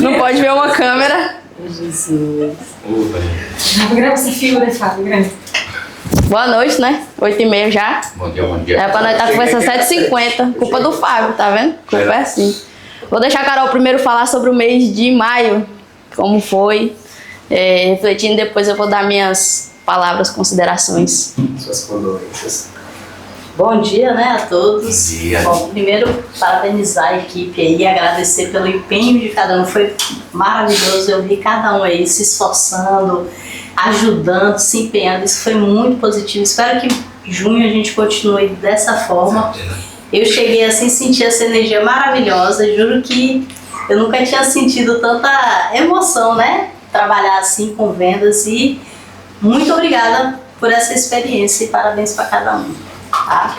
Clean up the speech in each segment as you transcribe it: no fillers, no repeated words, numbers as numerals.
Não pode ver uma câmera. Jesus. Grava essa figura, Fábio, grava. Boa noite, né? 8h30 já. Bom dia. É pra nós estar conversando 7h50. Culpa do Fábio, tá vendo? Culpa é assim. Vou deixar a Carol primeiro falar sobre o mês de maio. Como foi. Refletindo, depois eu vou dar minhas palavras, considerações. Suas condolências. Bom dia, né, a todos. Bom dia. Bom, primeiro, parabenizar a equipe aí, agradecer pelo empenho de cada um. Foi maravilhoso, eu vi cada um aí se esforçando, ajudando, se empenhando. Isso foi muito positivo. Espero que em junho a gente continue dessa forma. Eu cheguei assim, senti essa energia maravilhosa. Juro que eu nunca tinha sentido tanta emoção, né? Trabalhar assim com vendas, e muito obrigada por essa experiência e parabéns para cada um. Tá?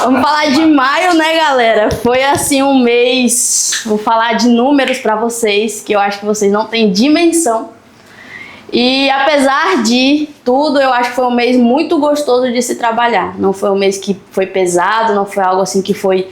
Vamos falar de maio, né, galera? Foi assim um mês, vou falar de números pra vocês, que eu acho que vocês não têm dimensão. E apesar de tudo, eu acho que foi um mês muito gostoso de se trabalhar. Não foi um mês que foi pesado, não foi algo assim que foi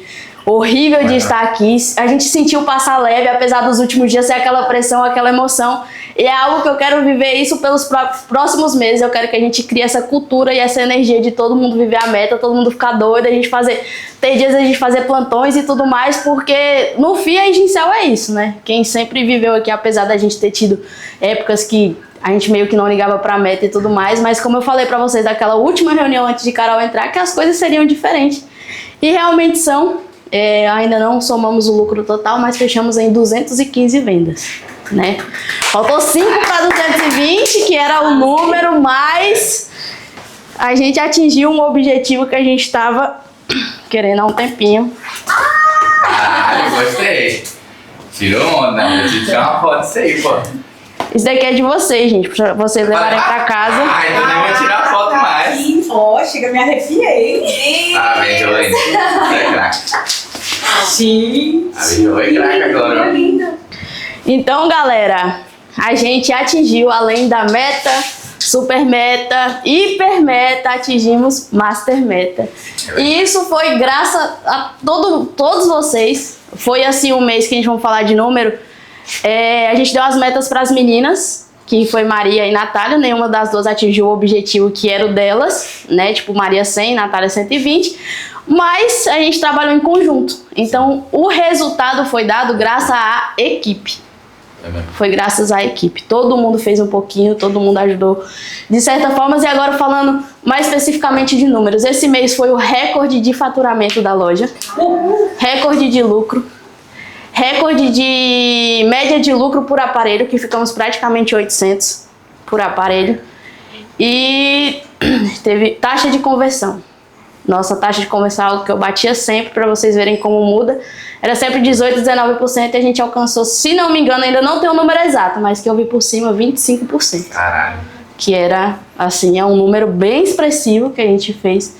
horrível de estar aqui. A gente sentiu passar leve, apesar dos últimos dias ser aquela pressão, aquela emoção. E é algo que eu quero viver isso pelos próximos meses. Eu quero que a gente crie essa cultura e essa energia de todo mundo viver a meta, todo mundo ficar doido, a gente fazer... Tem dias a gente fazer plantões e tudo mais, porque no fim a Gincel é isso, né? Quem sempre viveu aqui, apesar da gente ter tido épocas que a gente meio que não ligava pra meta e tudo mais, mas como eu falei pra vocês daquela última reunião antes de Carol entrar, que as coisas seriam diferentes. E realmente são. Ainda não somamos o lucro total, mas fechamos em 215 vendas, né? Faltou 5 para 220, que era o número, mas a gente atingiu um objetivo que a gente estava querendo há um tempinho. Gostei. Tirou onda, a gente tirar uma foto disso aí, pô. Isso daqui é de vocês, gente, pra vocês levarem pra casa. Então nem vou tirar foto mais. Ó, chega, me arrepiei. Parabéns, Jolene. Você é craque. Sim. A Joe é craque agora. Linda. Então, galera, a gente atingiu, além da meta, super meta, hiper meta, atingimos master meta. E isso foi graças a todos vocês. Foi assim um mês que a gente vai falar de número. A gente deu as metas para as meninas, que foi Maria e Natália. Nenhuma das duas atingiu o objetivo que era o delas, né? Tipo, Maria 100, Natália 120. Mas a gente trabalhou em conjunto. Então, o resultado foi dado graças à equipe. Foi graças à equipe. Todo mundo fez um pouquinho, todo mundo ajudou de certa forma. E agora falando mais especificamente de números. Esse mês foi o recorde de faturamento da loja. Recorde de lucro. Recorde de média de lucro por aparelho, que ficamos praticamente 800 por aparelho. E teve taxa de conversão. Nossa taxa de conversão é algo que eu batia sempre, para vocês verem como muda. Era sempre 18%, 19% e a gente alcançou, se não me engano, ainda não tem o número exato, mas que eu vi por cima, 25%. Caralho. Que era, assim, é um número bem expressivo que a gente fez.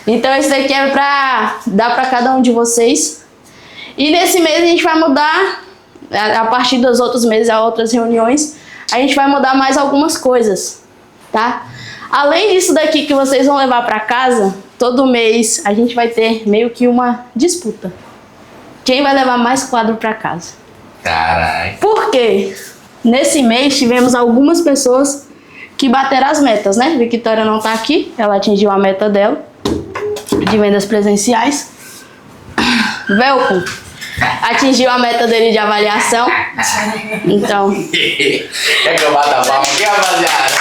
Então esse daqui é para dar para cada um de vocês. E nesse mês a gente vai mudar, a partir dos outros meses, a outras reuniões, a gente vai mudar mais algumas coisas, tá? Além disso daqui que vocês vão levar para casa, todo mês a gente vai ter meio que uma disputa. Quem vai levar mais quadro para casa? Caralho. Por quê? Nesse mês tivemos algumas pessoas que bateram as metas, né? Victoria não tá aqui, ela atingiu a meta dela de vendas presenciais. Velcom atingiu a meta dele de avaliação. Então. Quer que eu bata a palma aqui, rapaziada?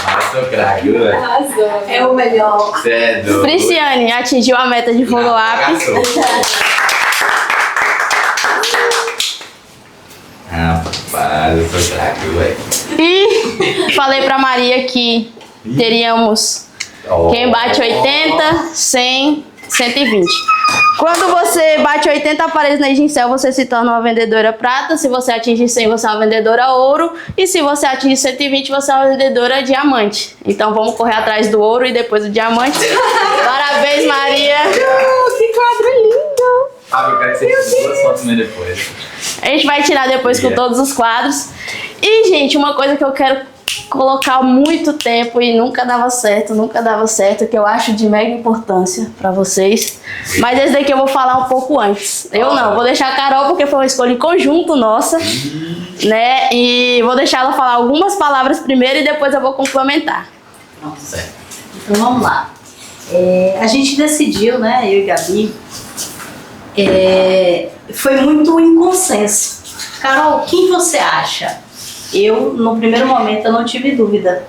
Mas sou craque, velho. Arrasou. É o melhor. Você é doido. Prisciane atingiu a meta de follow-up. Rapaz, eu sou craque, velho. E falei pra Maria que teríamos quem bate 80, 100, 120. Quando você bate 80 aparelhos na Gincel, você se torna uma vendedora prata. Se você atinge 100, você é uma vendedora ouro. E se você atinge 120, você é uma vendedora diamante. Então vamos correr atrás do ouro e depois do diamante. Parabéns, Maria! Que quadro lindo! Ah, eu quero que você tire duas fotos minhas depois. A gente vai tirar depois com todos os quadros. E, gente, uma coisa que eu quero colocar muito tempo e nunca dava certo, que eu acho de mega importância pra vocês. Mas esse daqui eu vou falar um pouco antes. Eu não, vou deixar a Carol porque foi uma escolha em conjunto nossa, né? E vou deixar ela falar algumas palavras primeiro e depois eu vou complementar. Pronto. Então vamos lá. A gente decidiu, né, eu e Gabi, foi muito em consenso. Carol, quem você acha? Eu, no primeiro momento, eu não tive dúvida.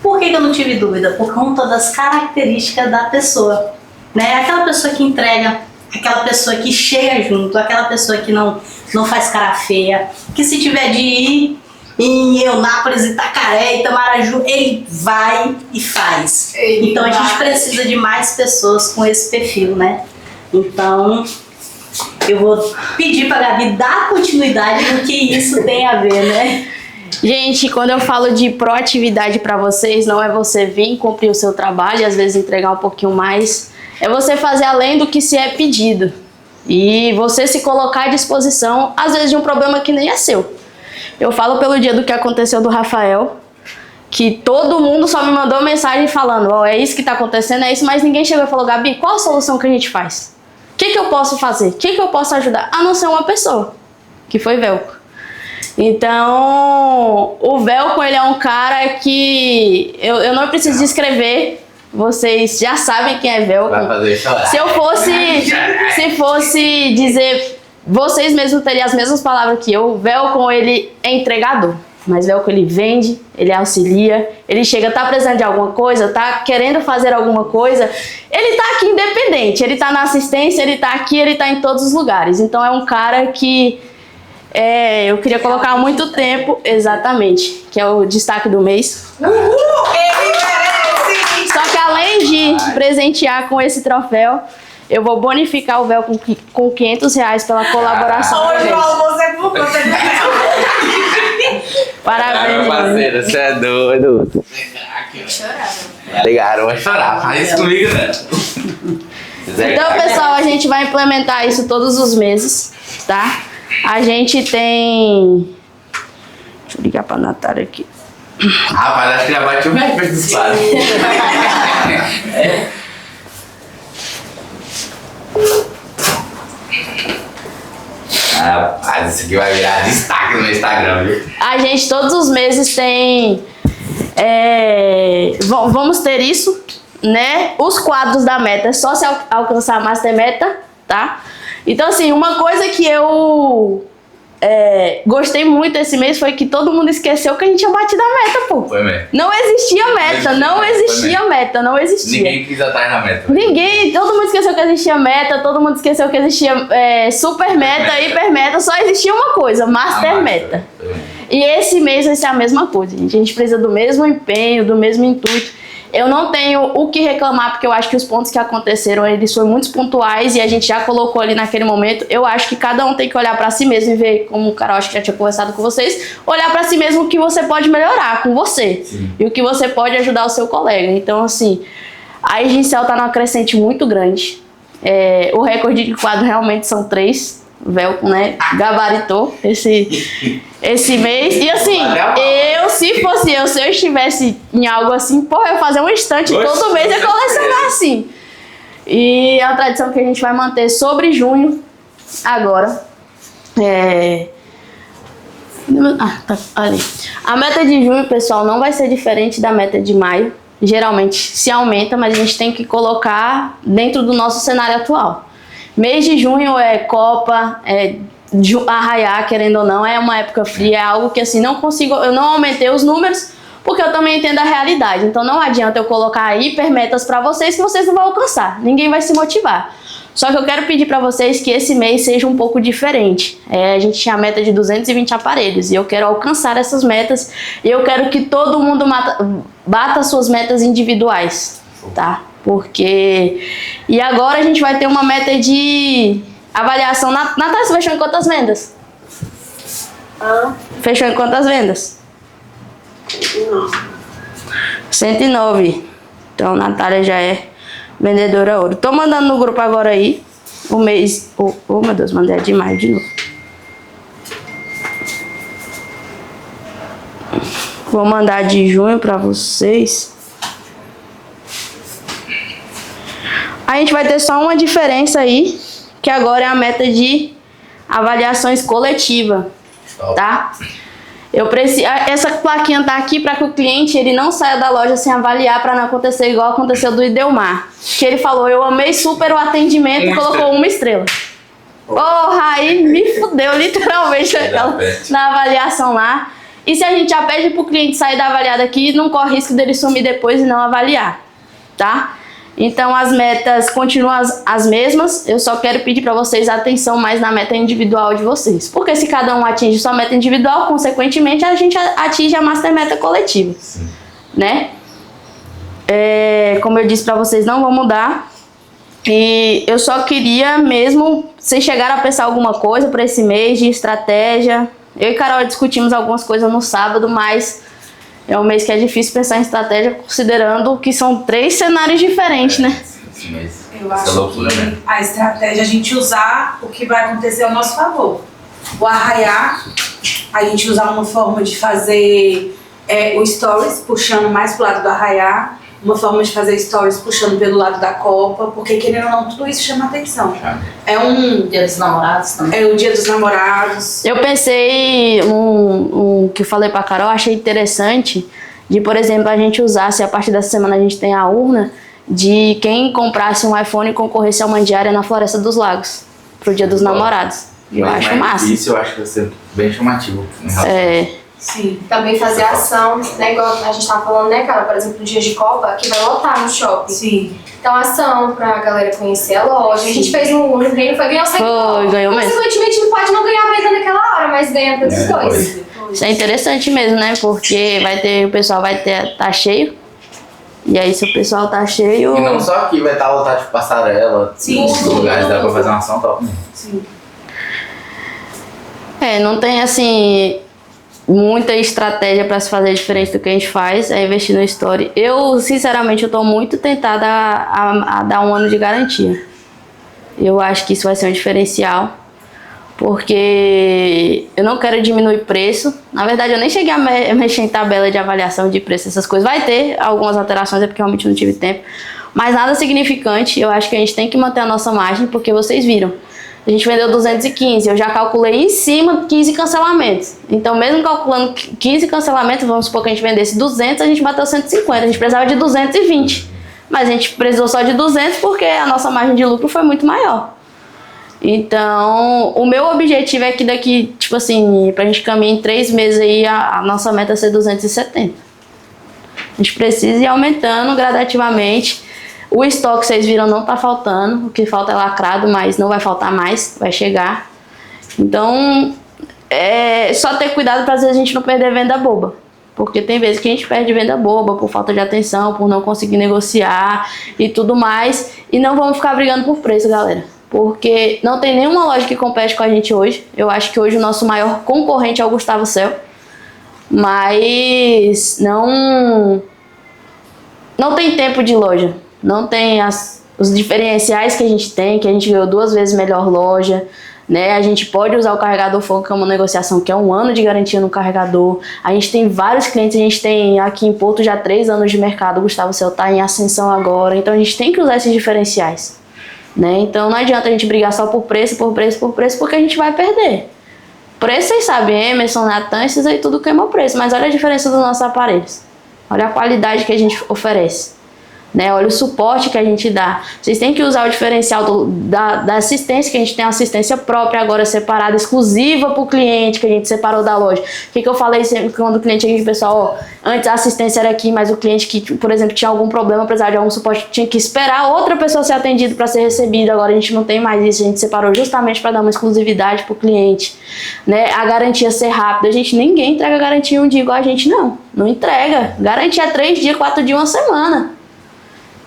Por que eu não tive dúvida? Por conta das características da pessoa, né? Aquela pessoa que entrega, aquela pessoa que chega junto, aquela pessoa que não faz cara feia, que se tiver de ir em Eunápolis, Itacaré, Itamaraju, ele vai e faz. Então a gente precisa de mais pessoas com esse perfil, né? Então eu vou pedir para a Gabi dar continuidade no que isso tem a ver, né? Gente, quando eu falo de proatividade pra vocês, não é você vir cumprir o seu trabalho e às vezes entregar um pouquinho mais. É você fazer além do que se é pedido. E você se colocar à disposição, às vezes, de um problema que nem é seu. Eu falo pelo dia do que aconteceu do Rafael, que todo mundo só me mandou mensagem falando, ó, é isso que tá acontecendo, é isso, mas ninguém chegou e falou, Gabi, qual a solução que a gente faz? O que eu posso fazer? O que eu posso ajudar? A não ser uma pessoa, que foi Velco. Então, o Velco, ele é um cara que eu não preciso descrever, vocês já sabem quem é Velco. Vai fazer chorar. Se fosse dizer, vocês mesmos teriam as mesmas palavras que eu. O Velco, ele é entregador, mas Velco, ele vende, ele auxilia, ele chega, tá precisando de alguma coisa, tá querendo fazer alguma coisa, ele tá aqui independente, ele tá na assistência, ele tá aqui, ele tá em todos os lugares. Então é um cara que eu queria colocar há muito tempo, exatamente, que é o destaque do mês. Ele merece! Só que além de presentear com esse troféu, eu vou bonificar o Velco com R$500 pela colaboração. Hoje o almoço é por conta de Parabéns, Meu parceiro, você é doido. Obrigado, vou chorar. Faz isso comigo, né? Então, pessoal, a gente vai implementar isso todos os meses, tá? A gente tem... Deixa eu ligar pra Natália aqui. Rapaz, acho que já bate o recorde dos padres. Rapaz, isso aqui vai virar destaque no Instagram, viu? A gente todos os meses tem... vamos ter isso, né? Os quadros da meta, é só se alcançar a Master Meta, tá? Então, assim, uma coisa que eu gostei muito esse mês foi que todo mundo esqueceu que a gente tinha batido a meta, pô. Foi mesmo. Não existia meta, não existia meta, não existia. Ninguém quis atrás da meta. Ninguém, todo mundo esqueceu que existia meta, todo mundo esqueceu que existia super meta, hiper meta, só existia uma coisa, master meta. E esse mês vai ser a mesma coisa, gente. A gente precisa do mesmo empenho, do mesmo intuito. Eu não tenho o que reclamar, porque eu acho que os pontos que aconteceram, eles foram muito pontuais e a gente já colocou ali naquele momento. Eu acho que cada um tem que olhar pra si mesmo e ver, como o Carol acho que já tinha conversado com vocês, olhar pra si mesmo o que você pode melhorar com você. Sim. E o que você pode ajudar o seu colega. Então, assim, a Egincel tá numa crescente muito grande. O recorde de quadro realmente são 3. Velco, né, gabaritou esse mês. E assim, se eu estivesse em algo assim, porra, eu ia fazer um estante todo mês e colecionar assim. E é uma tradição que a gente vai manter sobre junho agora. Tá ali. A meta de junho, pessoal, não vai ser diferente da meta de maio. Geralmente se aumenta, mas a gente tem que colocar dentro do nosso cenário atual. Mês de junho é Copa, arraiar, querendo ou não, é uma época fria, é algo que assim, eu não aumentei os números, porque eu também entendo a realidade. Então não adianta eu colocar hipermetas para vocês que vocês não vão alcançar, ninguém vai se motivar. Só que eu quero pedir para vocês que esse mês seja um pouco diferente. A gente tinha a meta de 220 aparelhos e eu quero alcançar essas metas e eu quero que todo mundo bata suas metas individuais, tá? Porque... E agora a gente vai ter uma meta de avaliação. Natália, você fechou em quantas vendas? Fechou em quantas vendas? 109. Então, Natália já é vendedora ouro. Tô mandando no grupo agora aí. O mês... Oh, meu Deus, mandei de maio de novo. Vou mandar de junho para vocês. A gente vai ter só uma diferença aí, que agora é a meta de avaliações coletiva, tá? Eu preciso, essa plaquinha tá aqui para que o cliente ele não saia da loja sem avaliar, para não acontecer igual aconteceu do Idelmar, que ele falou, eu amei super o atendimento e colocou 1 estrela. Porra, aí me fudeu literalmente na avaliação lá. E se a gente já pede pro cliente sair da avaliada aqui, não corre risco dele sumir depois e não avaliar, tá? Então as metas continuam as mesmas, eu só quero pedir para vocês atenção mais na meta individual de vocês. Porque se cada um atinge sua meta individual, consequentemente a gente atinge a master meta coletiva. Sim. Né? Como eu disse para vocês, não vão mudar. E eu só queria mesmo, vocês chegaram a pensar alguma coisa para esse mês de estratégia. Eu e Carol discutimos algumas coisas no sábado, mas é um mês que é difícil pensar em estratégia, considerando que são 3 cenários diferentes, né? Eu acho que a estratégia é a gente usar o que vai acontecer ao nosso favor. O arraiar, a gente usar uma forma de fazer o stories, puxando mais pro lado do arraiar, uma forma de fazer stories puxando pelo lado da Copa, porque querendo ou não, tudo isso chama atenção. É um Dia dos Namorados também. É o Dia dos Namorados. Eu pensei, que eu falei pra Carol, achei interessante, de, por exemplo, a gente usar, se a partir dessa semana a gente tem a urna, de quem comprasse um iPhone e concorresse a uma diária na Floresta dos Lagos, pro Dia dos Namorados. Eu acho massa. Isso eu acho que vai ser bem chamativo. Sim. Também fazer ação, né, igual a gente tava falando, né, cara, por exemplo, no dia de Copa, que vai lotar no shopping. Sim. Então, ação pra galera conhecer a loja. Sim. A gente fez no treino, foi ganhar o seguidor. Foi, ganhou mesmo. Consequentemente, não pode não ganhar venda naquela hora, mas ganha pelos dois. Isso é interessante mesmo, né, porque o pessoal vai tá cheio. E aí, se o pessoal tá cheio... E não só aqui, vai estar lotado de passarela. Sim. Nos lugares dá pra fazer uma ação top. Sim. Não tem, assim, muita estratégia para se fazer diferente do que a gente faz, é investir no story. Eu, sinceramente, eu tô muito tentada a dar 1 ano de garantia. Eu acho que isso vai ser um diferencial, porque eu não quero diminuir preço. Na verdade, eu nem cheguei a mexer em tabela de avaliação de preço, essas coisas. Vai ter algumas alterações, é porque realmente não tive tempo. Mas nada significante, eu acho que a gente tem que manter a nossa margem, porque vocês viram. A gente vendeu 215, eu já calculei em cima 15 cancelamentos. Então, mesmo calculando 15 cancelamentos, vamos supor que a gente vendesse 200, a gente bateu 150. A gente precisava de 220. Mas a gente precisou só de 200 porque a nossa margem de lucro foi muito maior. Então, o meu objetivo é que daqui, tipo assim, pra gente caminhar em 3 meses aí, a nossa meta é ser 270. A gente precisa ir aumentando gradativamente. O estoque, vocês viram, não tá faltando. O que falta é lacrado, mas não vai faltar mais, vai chegar. Então, é só ter cuidado para às vezes a gente não perder venda boba. Porque tem vezes que a gente perde venda boba por falta de atenção, por não conseguir negociar e tudo mais. E não vamos ficar brigando por preço, galera. Porque não tem nenhuma loja que compete com a gente hoje. Eu acho que hoje o nosso maior concorrente é o Gustavo Cel. Mas não tem tempo de loja. Não tem os diferenciais que a gente tem, que a gente ganhou 2 vezes melhor loja, né? A gente pode usar o carregador fogo, que é uma negociação que é 1 ano de garantia no carregador. A gente tem vários clientes, a gente tem aqui em Porto já 3 anos de mercado, o Gustavo Cel tá em ascensão agora, então a gente tem que usar esses diferenciais, né? Então não adianta a gente brigar só por preço, porque a gente vai perder. Preço, vocês sabem, Emerson, Natan, esses aí tudo queima o preço, mas olha a diferença dos nossos aparelhos. Olha a qualidade que a gente oferece. Né? Olha o suporte que a gente dá. Vocês têm que usar o diferencial da assistência, que a gente tem uma assistência própria agora, separada, exclusiva para o cliente, que a gente separou da loja. O que eu falei sempre quando o cliente aqui, pessoal, antes a assistência era aqui, mas o cliente que, por exemplo, tinha algum problema, precisava de algum suporte, tinha que esperar outra pessoa ser atendida para ser recebida. Agora a gente não tem mais isso, a gente separou justamente para dar uma exclusividade para o cliente. Né? A garantia ser rápida, ninguém entrega garantia um dia igual a gente, não entrega. Garantia é 3 dias, 4 dias, 1 semana.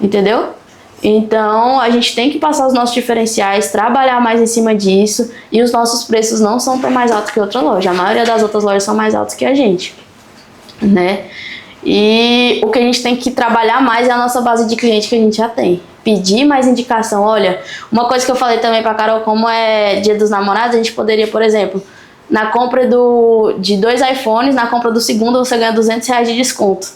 Entendeu? Então, a gente tem que passar os nossos diferenciais, trabalhar mais em cima disso, e os nossos preços não são tão mais altos que outra loja. A maioria das outras lojas são mais altos que a gente, né? E o que a gente tem que trabalhar mais é a nossa base de cliente que a gente já tem. Pedir mais indicação. Olha, uma coisa que eu falei também pra Carol, como é Dia dos Namorados, a gente poderia, por exemplo, Na compra de 2 iPhones, na compra do segundo você ganha R$200 de desconto.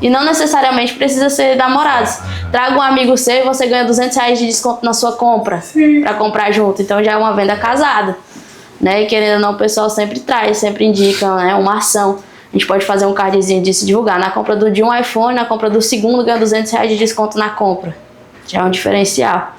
E não necessariamente precisa ser namorados. Traga um amigo seu e você ganha R$200 de desconto na sua compra, para comprar junto. Então já é uma venda casada, né? E querendo ou não, o pessoal sempre traz, sempre indica, né, uma ação. A gente pode fazer um cardzinho de se divulgar. Na compra de um iPhone, na compra do segundo, ganha R$200 de desconto na compra. Já é um diferencial,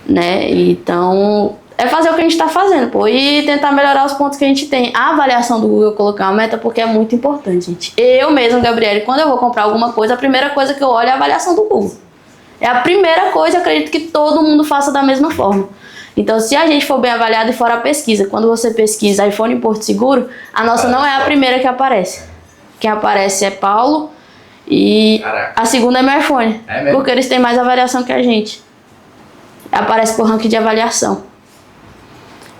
né? Então, é fazer o que a gente tá fazendo, pô. E tentar melhorar os pontos que a gente tem. A avaliação do Google, colocar uma meta, porque é muito importante, gente. Eu mesmo, Gabriele, quando eu vou comprar alguma coisa, a primeira coisa que eu olho é a avaliação do Google. É a primeira coisa, eu acredito que todo mundo faça da mesma forma. Então, se a gente for bem avaliado e for a pesquisa, quando você pesquisa iPhone em Porto Seguro, a nossa não é a primeira que aparece. Quem aparece é Paulo e a segunda é meu iPhone. É mesmo? Porque eles têm mais avaliação que a gente. Aparece por ranking de avaliação.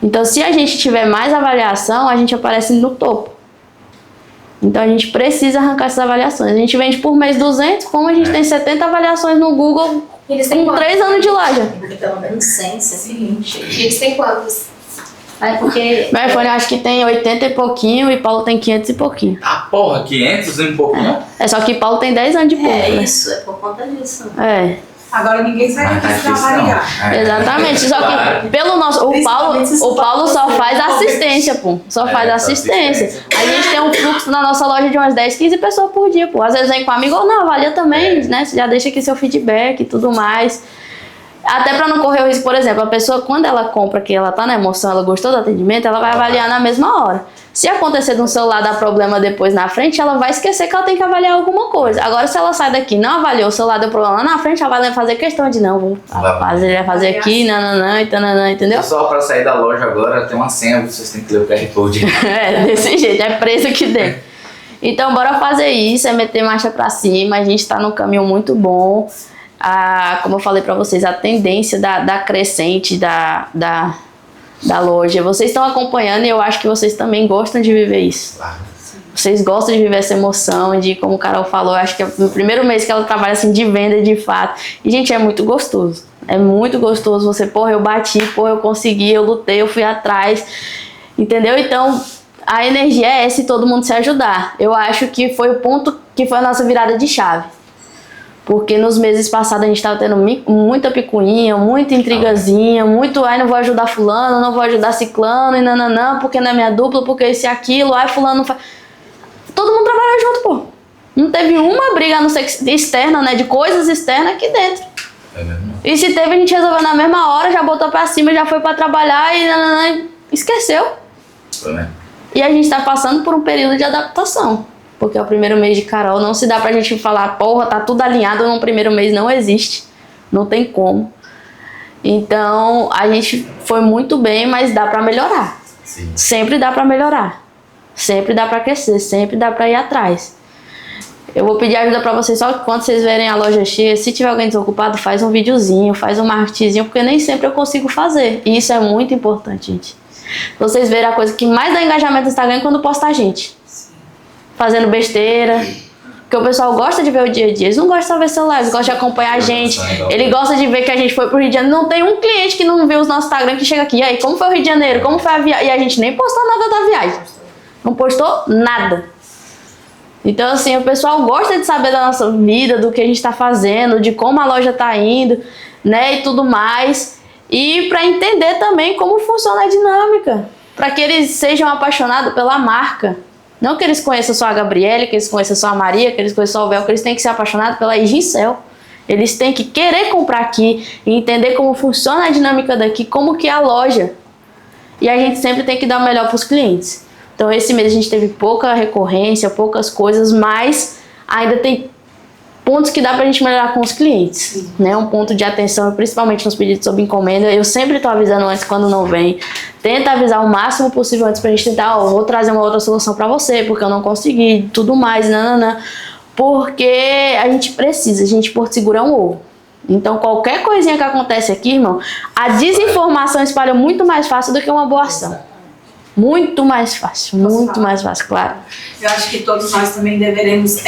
Então, se a gente tiver mais avaliação, a gente aparece no topo. Então, a gente precisa arrancar essas avaliações. A gente vende por mês 200, como a gente tem 70 avaliações no Google Eles têm com 3 anos de loja. Pelo menos 100, 120. Eles têm quantos? É porque... Meu iPhone eu acho que tem 80 e pouquinho e Paulo tem 500 e pouquinho. Ah, porra, 500 e pouquinho? É só que Paulo tem 10 anos de pouco, É né? isso, é por conta disso. É. Agora ninguém sai daqui sem avaliar. Exatamente, só que pelo nosso. O Paulo só faz assistência, pô. Só faz assistência. A gente tem um fluxo na nossa loja de umas 10, 15 pessoas por dia, pô. Às vezes vem com amigo ou não, avalia também, né? Você já deixa aqui seu feedback e tudo mais. Até pra não correr o risco, por exemplo, a pessoa, quando ela compra, que ela tá na emoção, ela gostou do atendimento, ela vai avaliar na mesma hora. Se acontecer de um celular dar problema depois na frente, ela vai esquecer que ela tem que avaliar alguma coisa. Agora, se ela sai daqui e não avaliou, o celular deu problema lá na frente, ela vai fazer questão de não, vou fazer aqui, nananã, e tananã, entendeu? Só pra sair da loja agora tem uma senha, vocês têm que ler o QR Code. É, desse jeito, é preço aqui dentro. Então, bora fazer isso, é meter marcha pra cima, a gente tá num caminho muito bom. Como eu falei pra vocês, a tendência da crescente da loja. Vocês estão acompanhando e eu acho que vocês também gostam de viver isso. Vocês gostam de viver essa emoção, de, como o Carol falou, eu acho que é o primeiro mês que ela trabalha assim de venda de fato. E, gente, é muito gostoso. É muito gostoso você, porra, eu bati, porra, eu consegui, eu lutei, eu fui atrás. Entendeu? Então, a energia é essa e todo mundo se ajudar. Eu acho que foi o ponto que foi a nossa virada de chave. Porque nos meses passados a gente estava tendo muita picuinha, muita intrigazinha, muito, ai, não vou ajudar fulano, não vou ajudar ciclano, e nananã, porque não é minha dupla, porque isso e aquilo, ai, fulano não faz... Todo mundo trabalhou junto, pô. Não teve uma briga, a não ser externa, né, de coisas externas aqui dentro. É mesmo? E se teve, a gente resolveu na mesma hora, já botou pra cima, já foi pra trabalhar e nananã, esqueceu. Foi, né? E a gente tá passando por um período de adaptação. Porque é o primeiro mês de Carol, não se dá pra gente falar, porra, tá tudo alinhado no primeiro mês, não existe. Não tem como. Então, a gente foi muito bem, mas dá pra melhorar. Sim. Sempre dá pra melhorar. Sempre dá pra crescer, sempre dá pra ir atrás. Eu vou pedir ajuda pra vocês, só que quando vocês verem a loja cheia, se tiver alguém desocupado, faz um videozinho, faz um marketingzinho, porque nem sempre eu consigo fazer. E isso é muito importante, gente. Vocês verem a coisa que mais dá engajamento no Instagram é quando posta a gente. Fazendo besteira. Porque o pessoal gosta de ver o dia a dia. Eles não gostam de ver celular, eles gostam de acompanhar a gente. Ele gosta de ver que a gente foi pro Rio de Janeiro. Não tem um cliente que não vê os nossos Instagram que chega aqui. E aí, como foi o Rio de Janeiro? Como foi a viagem? E a gente nem postou nada da viagem. Não postou nada. Então, assim, o pessoal gosta de saber da nossa vida, do que a gente tá fazendo, de como a loja tá indo, né? E tudo mais. E pra entender também como funciona a dinâmica. Pra que eles sejam apaixonados pela marca. Não que eles conheçam só a Gabriele, que eles conheçam só a Maria, que eles conheçam só o Vel, que eles têm que ser apaixonados pela Higincel. Eles têm que querer comprar aqui e entender como funciona a dinâmica daqui, como que é a loja. E a gente sempre tem que dar o melhor para os clientes. Então esse mês a gente teve pouca recorrência, poucas coisas, mas ainda tem pontos que dá pra gente melhorar com os clientes, né? Um ponto de atenção, principalmente nos pedidos sob encomenda. Eu sempre tô avisando antes quando não vem. Tenta avisar o máximo possível antes pra gente tentar, vou trazer uma outra solução pra você, porque eu não consegui, tudo mais, nananã. Porque a gente precisa, a gente Porto Seguro é um ovo. Então qualquer coisinha que acontece aqui, irmão, a desinformação espalha muito mais fácil do que uma boa ação. Muito mais fácil, muito mais fácil, claro. Eu acho que todos nós também devemos,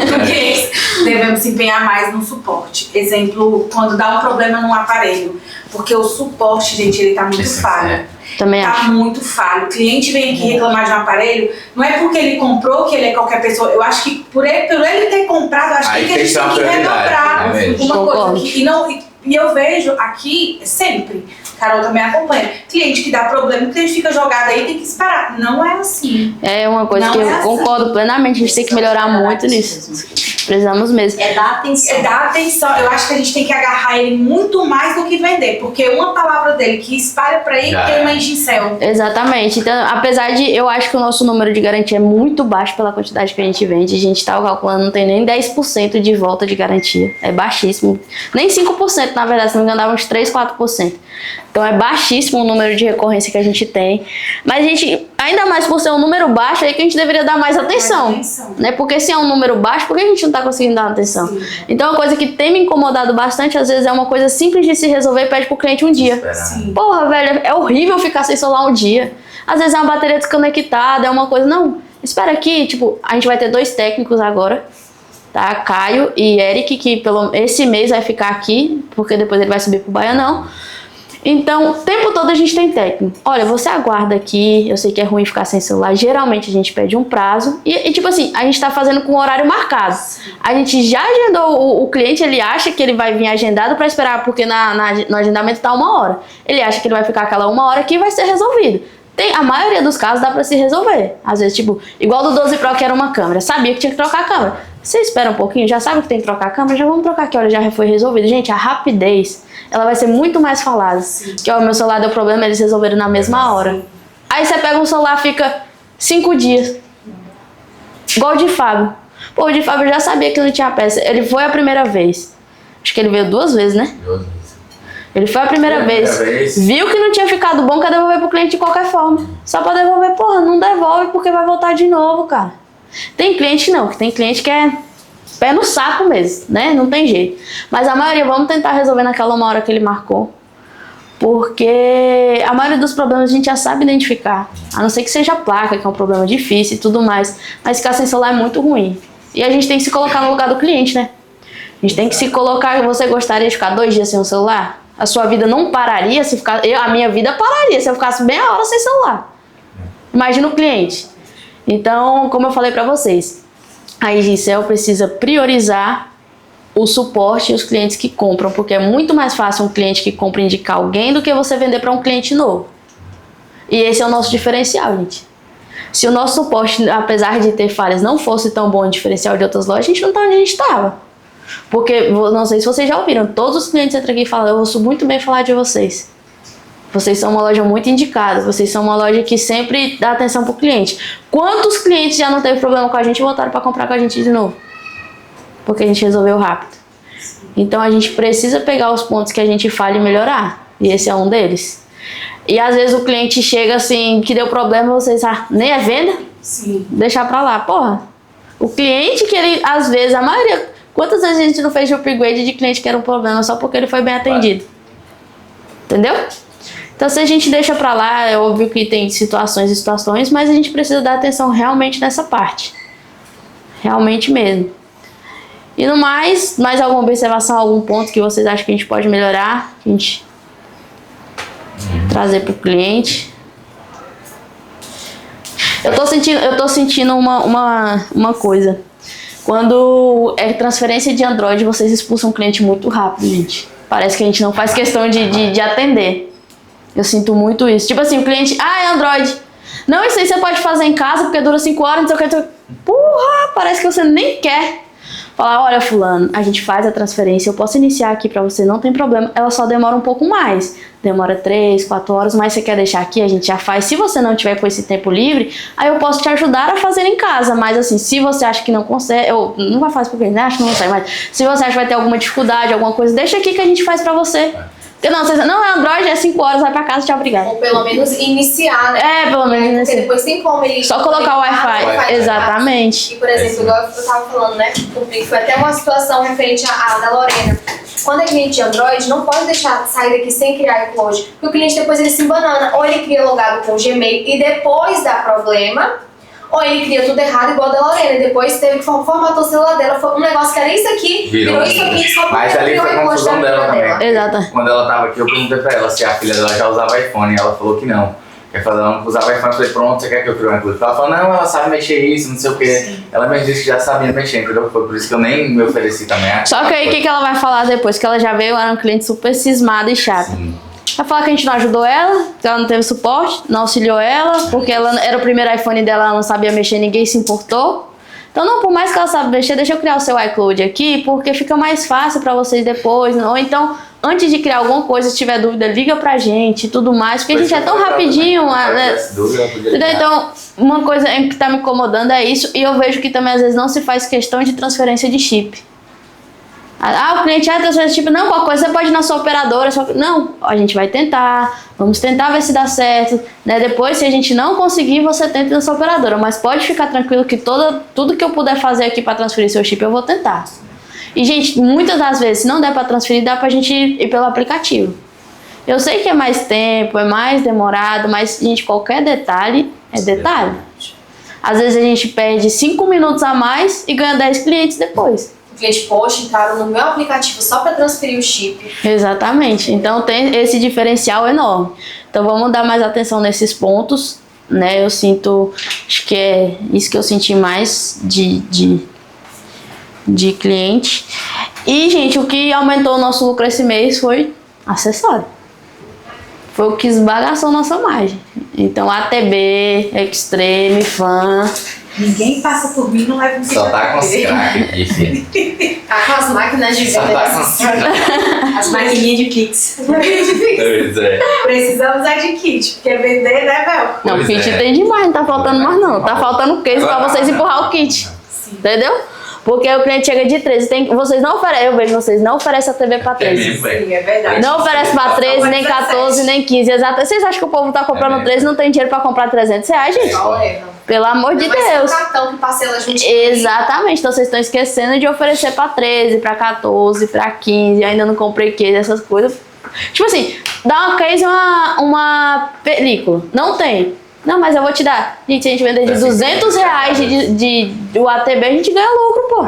porque devemos se empenhar mais no suporte. Exemplo, quando dá um problema num aparelho, porque o suporte, gente, ele tá muito falho. Também tá acho. muito falho. O cliente vem aqui reclamar de um aparelho, não é porque ele comprou que ele é qualquer pessoa. Eu acho que por ele ter comprado, eu acho que a gente tem que relembrar uma coisa. E eu vejo aqui sempre, Carol também acompanha, cliente que dá problema, o cliente fica jogado aí, tem que esperar. Não é assim. É uma coisa que eu concordo plenamente, a gente tem que melhorar muito nisso. Precisamos mesmo. É dar atenção. É dar atenção. Eu acho que a gente tem que agarrar ele muito mais do que vender, porque uma palavra dele que espalha pra ele queima em gincel. Exatamente. Então, apesar de eu acho que o nosso número de garantia é muito baixo pela quantidade que a gente vende, a gente tá calculando, não tem nem 10% de volta de garantia. É baixíssimo. Nem 5%, na verdade, se não me engano, dava uns 3, 4%. Então é baixíssimo o número de recorrência que a gente tem. Mas a gente, ainda mais por ser um número baixo, é aí que a gente deveria dar mais atenção. Né? Porque se é um número baixo, por que a gente não tá conseguindo dar atenção? Sim. Então uma coisa que tem me incomodado bastante, às vezes é uma coisa simples de se resolver, pede pro cliente um dia. Sim. Porra, velho, é horrível ficar sem celular um dia. Às vezes é uma bateria desconectada, é uma coisa... Não, espera aqui, tipo, a gente vai ter 2 técnicos agora. Tá? Caio e Eric, que esse mês vai ficar aqui, porque depois ele vai subir pro Baianão. Então, o tempo todo a gente tem técnico. Olha, você aguarda aqui, eu sei que é ruim ficar sem celular, geralmente a gente pede um prazo. E tipo assim, a gente tá fazendo com horário marcado. A gente já agendou, o cliente, ele acha que ele vai vir agendado pra esperar, porque no agendamento tá 1 hora. Ele acha que ele vai ficar aquela 1 hora aqui e vai ser resolvido. A maioria dos casos dá pra se resolver. Às vezes, tipo, igual do 12 Pro que era uma câmera. Sabia que tinha que trocar a câmera. Você espera um pouquinho, já sabe que tem que trocar a câmera, já vamos trocar aqui, olha, já foi resolvido. Gente, a rapidez, ela vai ser muito mais falada. Sim. Que, ó, meu celular deu problema, eles resolveram na mesma hora. Aí você pega um celular, fica 5 dias. Igual o de Fábio. Pô, o de Fábio já sabia que não tinha peça. Ele foi a primeira vez. Acho que ele veio 2 vezes, né? 2 vezes. Ele foi a primeira vez, viu que não tinha ficado bom, quer devolver pro cliente de qualquer forma. Só pra devolver, porra, não devolve porque vai voltar de novo, cara. Tem cliente não, que tem cliente que é pé no saco mesmo, né? Não tem jeito. Mas a maioria, vamos tentar resolver naquela 1 hora que ele marcou. Porque a maioria dos problemas a gente já sabe identificar. A não ser que seja a placa, que é um problema difícil e tudo mais. Mas ficar sem celular é muito ruim. E a gente tem que se colocar no lugar do cliente, né? A gente tem que se colocar, você gostaria de ficar 2 dias sem o celular? A sua vida não pararia se ficar... a minha vida pararia se eu ficasse meia hora sem celular. Imagina o cliente. Então, como eu falei pra vocês, a Gincel precisa priorizar o suporte e os clientes que compram, porque é muito mais fácil um cliente que compra indicar alguém do que você vender para um cliente novo. E esse é o nosso diferencial, gente. Se o nosso suporte, apesar de ter falhas, não fosse tão bom em diferencial de outras lojas, a gente não tá onde a gente estava. Porque, não sei se vocês já ouviram, todos os clientes entram aqui e falam, eu ouço muito bem falar de vocês. Vocês são uma loja muito indicada, vocês são uma loja que sempre dá atenção pro cliente. Quantos clientes já não teve problema com a gente e voltaram para comprar com a gente de novo? Porque a gente resolveu rápido. Então a gente precisa pegar os pontos que a gente falha e melhorar. E esse é um deles. E às vezes o cliente chega assim, que deu problema, vocês, nem é venda? Sim. Deixar pra lá. Porra, o cliente que ele, às vezes, a maioria... Quantas vezes a gente não fez upgrade de cliente que era um problema só porque ele foi bem atendido? Entendeu? Então se a gente deixa pra lá, é óbvio que tem situações e situações, mas a gente precisa dar atenção realmente nessa parte. Realmente mesmo. E no mais alguma observação, algum ponto que vocês acham que a gente pode melhorar? Que a gente trazer pro cliente? Eu tô sentindo uma coisa. Quando é transferência de Android, vocês expulsam o cliente muito rápido, gente. Parece que a gente não faz questão de atender. Eu sinto muito isso. Tipo assim, o cliente, é Android. Não, isso aí você pode fazer em casa porque dura 5 horas, não sei o que. Porra, parece que você nem quer. Falar, olha fulano, a gente faz a transferência, eu posso iniciar aqui pra você, não tem problema. Ela só demora um pouco mais. Demora 3, 4 horas, mas você quer deixar aqui, a gente já faz. Se você não tiver com esse tempo livre, aí eu posso te ajudar a fazer em casa. Mas assim, se você acha que não consegue, eu não vai fazer porque né? Acho que não consegue, mas se você acha que vai ter alguma dificuldade, alguma coisa, deixa aqui que a gente faz pra você. Não é Android, é 5 horas, vai pra casa, tchau, obrigado. Ou pelo menos iniciar, né? É, pelo menos Porque iniciar. depois tem como ele... Só colocar o Wi-Fi. Exatamente. E, por exemplo, igual eu tava falando, né? Foi até uma situação referente à da Lorena. Quando é cliente de Android, não pode deixar sair daqui sem criar iCloud. Porque o cliente depois ele se embanana. Ou ele cria logado com o Gmail e depois dá problema. Ou ele cria tudo errado, igual a da Lorena. E depois teve que formatar o celular dela. Foi um negócio que era isso aqui, virou isso aqui, só porque Mas ali foi confusão dela também. Exato. Quando ela tava aqui, eu perguntei pra ela se a filha dela já usava iPhone. E ela falou que não. Ela não usava iPhone. Eu falei, pronto, você quer que eu crie um iCloud? Ela falou, não, ela sabe mexer isso, não sei o quê. Sim. Ela mesmo disse que já sabia mexer, entendeu? Foi por isso que eu nem me ofereci também. Só que aí o que ela vai falar depois? Que ela já veio, era um cliente super cismada e chata. Sim. Vai falar que a gente não ajudou ela, que ela não teve suporte, não auxiliou ela, porque ela era o primeiro iPhone dela, ela não sabia mexer, ninguém se importou. Então, não, por mais que ela saiba mexer, deixa eu criar o seu iCloud aqui, porque fica mais fácil pra vocês depois. Ou então, antes de criar alguma coisa, se tiver dúvida, liga pra gente e tudo mais, porque a gente é tão rapidinho. Né? Então, uma coisa que tá me incomodando é isso, e eu vejo que também às vezes não se faz questão de transferência de chip. O cliente transferência tipo, não, qualquer coisa você pode ir na sua operadora. Não, a gente vai tentar, vamos tentar ver se dá certo. Né? Depois, se a gente não conseguir, você tenta na sua operadora. Mas pode ficar tranquilo que tudo que eu puder fazer aqui para transferir seu chip, eu vou tentar. E, gente, muitas das vezes, se não der para transferir, dá pra gente ir pelo aplicativo. Eu sei que é mais tempo, é mais demorado, mas, gente, qualquer detalhe é detalhe. Às vezes a gente perde 5 minutos a mais e ganha 10 clientes depois. O cliente, poxa, entraram no meu aplicativo só para transferir o chip. Exatamente. Então tem esse diferencial enorme. Então vamos dar mais atenção nesses pontos, né? Eu sinto, acho que é isso que eu senti mais de cliente. E, gente, o que aumentou o nosso lucro esse mês foi acessório. Foi o que esbagaçou nossa margem. Então ATB, Extreme, Fan... Ninguém passa por mim e não leva um só tá com os crack aqui, filho. Tá com as máquinas de venda. Só tá com os crack. As maquininhas de kits. Pois é. Precisamos de kit, porque vender, né, Bel? Não, o kit tem demais, não tá faltando mais não. Tá faltando case pra vocês empurrar o kit. Sim. Entendeu? Porque o cliente chega de 13, vocês não oferecem, eu vejo vocês não oferecem a TV pra 13. Sim, é verdade. Não oferece pra 13, nem 14, nem 15. Exato. Vocês acham que o povo tá comprando 13 e não tem dinheiro pra comprar R$300, gente? Pelo amor de Deus. Um cartão que parcela junto. Exatamente. Então vocês estão esquecendo de oferecer pra 13, pra 14, pra 15. Ainda não comprei case, essas coisas. Tipo assim, dá uma case, uma película. Não tem. Não, mas eu vou te dar. Gente, se a gente vender de R$200 do ATB, a gente ganha lucro, pô.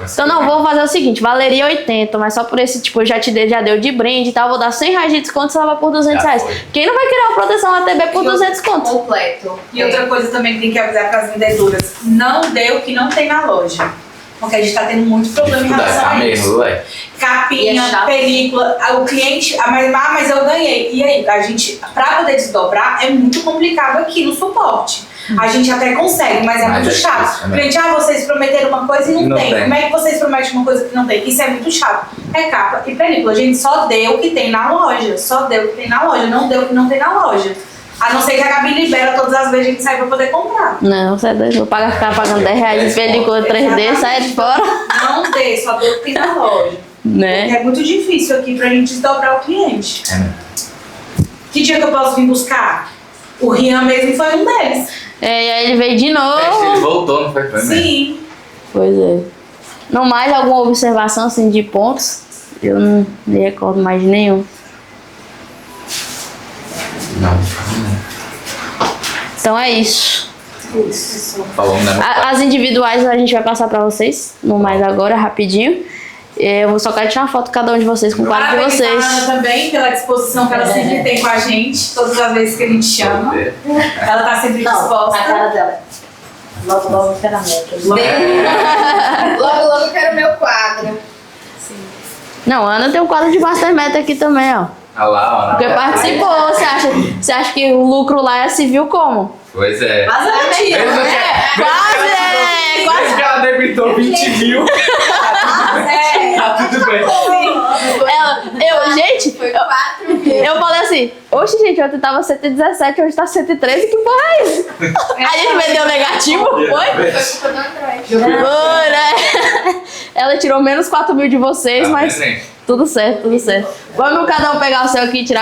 Então não, vou fazer o seguinte, valeria 80, mas só por esse, tipo, já deu de brinde e tal, vou dar R$100 de desconto, você leva por R$200. Quem não vai querer uma proteção ATB por 200 conto? Completo. E outra coisa também que tem que avisar para as vendedoras, não dê o que não tem na loja. Porque a gente tá tendo muito problema em relação a isso. Capinha, película, o cliente, mas eu ganhei. E aí, a gente, pra poder desdobrar, é muito complicado aqui no suporte. A gente até consegue, mas é muito chato. O cliente, vocês prometeram uma coisa e não tem. Como é que vocês prometem uma coisa que não tem? Isso é muito chato. É capa e película. A gente só deu o que tem na loja. Só deu o que tem na loja, não deu o que não tem na loja. A não ser que a Gabi libera todas as vezes que a gente sai pra poder comprar. Não, você é doido. Vou ficar pagando R$10 de película 3D, sai de fora. Não dê, só dê o que tem na loja. Né? Porque é muito difícil aqui pra gente desdobrar o cliente. Que dia que eu posso vir buscar? O Rian mesmo foi um deles. E aí ele veio de novo. Ele voltou, não foi? Sim. Pois é. Não mais alguma observação assim de pontos? Eu não me recordo mais de nenhum. Não. Então é isso. Falamos, né? As individuais a gente vai passar pra vocês, no mais agora, rapidinho. Eu só quero tirar uma foto de cada um de vocês com o quadro de vocês. A Ana também, pela disposição que ela sempre tem com a gente, todas as vezes que a gente chama. Ela tá sempre disposta. A cara dela. Logo, logo, eu quero a meta. Logo, logo eu quero meu quadro. Sim. Não, a Ana tem um quadro de Master Meta aqui também, ó. Olha lá, ó. Porque participou. Você acha que o lucro lá é civil como? Pois é. Quase Quase. Já debitou 20 mil. Tá tudo bem. Gente, Foi 4 mil. eu falei assim, oxe, gente, ontem tava 117, hoje tá 113, que porra é isso? A gente vendeu negativo, foi? Foi culpa do Android. Foi, né? Ela tirou menos 4.000 de vocês, Tá mas presente. tudo certo, tudo certo. Vamos cada um pegar o seu aqui e tirar